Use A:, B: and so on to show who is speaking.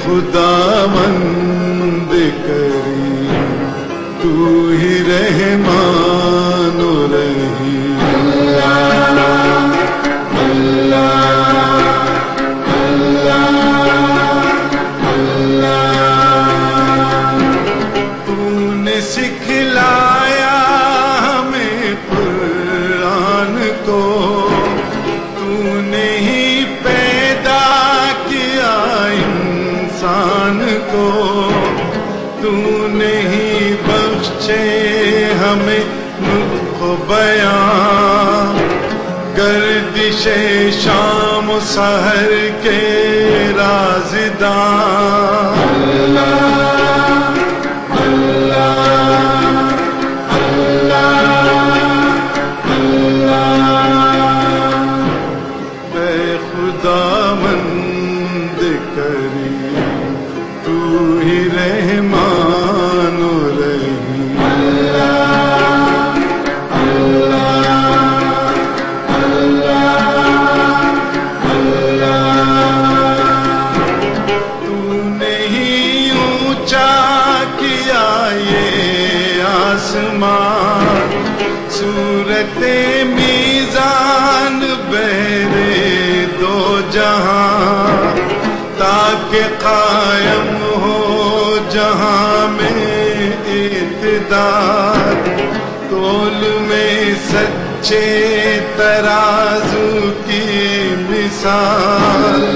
A: खुदावंद करीम तू ही रहमान व रहीम। तूने सिखलाया हमें कुरान को, तूने ही पैदा किया इंसान को, तूने ही बख्शे हमें नुत्क़ बयां, गर्दिशे शाम सहर के राज़दां। खुदावंद करीम तू ही रहमान व रहीम। तूने ही ऊंचा किया ये आसमान, सूरते मीज़ान बहरे दो जहां, ताकि कायम हो जहां में इक़्तिदार, तोल में सच्चे तराजू की मिसाल।